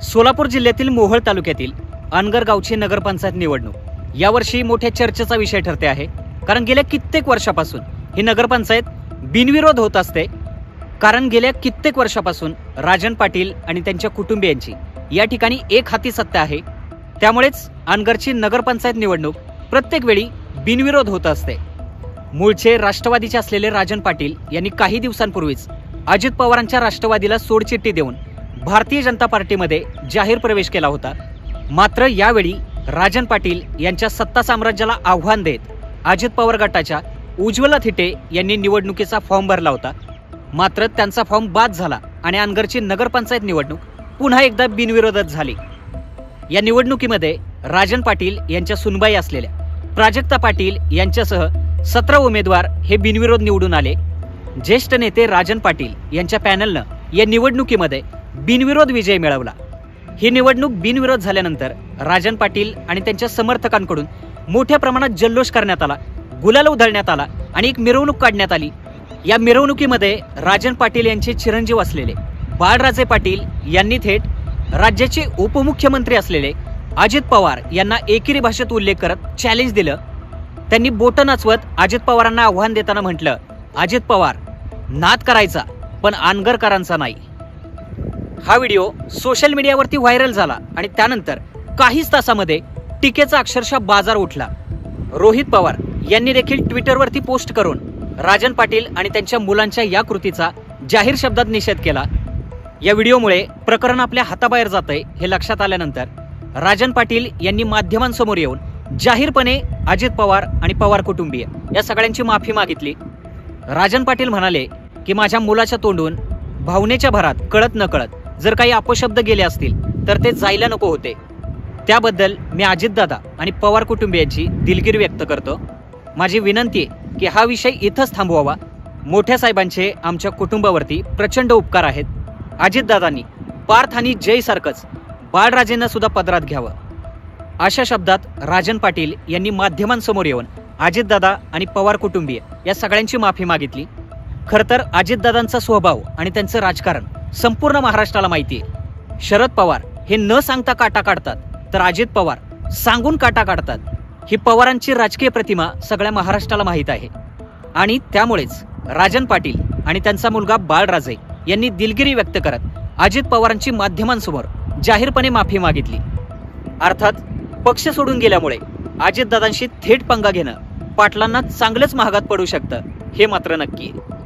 सोलापूर जिल्ह्यातील मोहोळ तालुक्यातील अनगर गावची नगरपंचायत निवडणूक यावर्षी मोठ्या चर्चेचा विषय ठरते आहे। कारण गेल्या कित्येक वर्षापासून ही नगरपंचायत बिनविरोध होत असते। कारण गेल्या कित्येक वर्षापासून राजन पाटील आणि त्यांच्या कुटुंबियांची या ठिकाणी एक हाती सत्ता आहे। त्यामुळेच अनगरची नगरपंचायत निवडणूक प्रत्येक वेळी बिनविरोध होत असते। मूळचे राष्ट्रवादीचे असलेले राजन पाटील यांनी काही दिवसांपूर्वीच अजित पवारांच्या राष्ट्रवादीला सोडचिठ्ठी देऊन भारतीय जनता पार्टीमध्ये जाहीर प्रवेश केला होता। मात्र यावेळी राजन पाटील यांच्या सत्ता साम्राज्याला आव्हान देत अजित पवार गटाच्या उज्ज्वला थिटे यांनी निवडणुकीचा फॉर्म भरला होता। मात्र त्यांचा फॉर्म बाद झाला आणि अनगरची नगरपंचायत निवडणूक पुन्हा एकदा बिनविरोधात झाली। या निवडणुकीमध्ये राजन पाटील यांच्या सुनबाई असलेल्या प्राजक्ता पाटील यांच्यासह 17 उमेदवार हे बिनविरोध निवडून आले। ज्येष्ठ नेते राजन पाटील यांच्या पॅनलनं या निवडणुकीमध्ये बिनविरोध विजय मिळवला। ही निवडणूक बिनविरोध झाल्यानंतर राजन पाटील आणि त्यांच्या समर्थकांकडून मोठ्या प्रमाणात जल्लोष करण्यात आला, गुलाल उधळण्यात आला आणि एक मिरवणूक काढण्यात आली। या मिरवणुकीमध्ये राजन पाटील यांचे चिरंजीव असलेले बाळराजे पाटील यांनी थेट राज्याचे उपमुख्यमंत्री असलेले अजित पवार यांना एकेरी भाषेत उल्लेख करत चॅलेंज दिलं। त्यांनी बोटं नाचवत अजित पवारांना आव्हान देताना म्हटलं, अजित पवार, नाद करायचा पण अनगरकरांचा नाही। हा व्हिडिओ सोशल मीडियावरती व्हायरल झाला आणि त्यानंतर काहीच तासामध्ये टीकेचा अक्षरशः बाजार उठला। रोहित पवार यांनी देखील ट्विटरवरती पोस्ट करून राजन पाटील आणि त्यांच्या मुलांच्या या कृतीचा जाहीर शब्दात निषेध केला। या व्हिडिओमुळे प्रकरण आपल्या हाताबाहेर जातंय हे लक्षात आल्यानंतर राजन पाटील यांनी माध्यमांसमोर येऊन जाहीरपणे अजित पवार आणि पवार कुटुंबीय या सगळ्यांची माफी मागितली। राजन पाटील म्हणाले की माझ्या मुलाच्या तोंडून भावनेच्या भरात कळत नकळत जर काही अपशब्द गेले असतील तर ते जायला नको होते। त्याबद्दल मी अजितदादा आणि पवार कुटुंबियांची दिलगिरी व्यक्त करतो। माझी विनंती आहे की हा विषय इथंच थांबवावा। मोठ्या साहेबांचे आमच्या कुटुंबावरती प्रचंड उपकार आहेत। अजितदादांनी पार्थ आणि जय सारखंच बाळराजेंना सुद्धा पदरात घ्यावं, अशा शब्दात राजन पाटील यांनी माध्यमांसमोर येऊन अजितदादा आणि पवार कुटुंबीय या सगळ्यांची माफी मागितली। खरं तर अजितदादांचा स्वभाव आणि त्यांचं राजकारण संपूर्ण महाराष्ट्राला माहिती आहे। शरद पवार हे न सांगता काटा काढतात तर अजित पवार सांगून काटा काढतात। ही पवारांची राजकीय प्रतिमा सगळ्या महाराष्ट्राला माहीत आहे आणि त्यामुळेच राजन पाटील आणि त्यांचा मुलगा बाळराजे यांनी दिलगिरी व्यक्त करत अजित पवारांची माध्यमांसमोर जाहीरपणे माफी मागितली। अर्थात पक्ष सोडून गेल्यामुळे अजितदादांशी थेट पंगा घेणं पाटलांना चांगलंच महागात पडू शकतं हे मात्र नक्की आहे।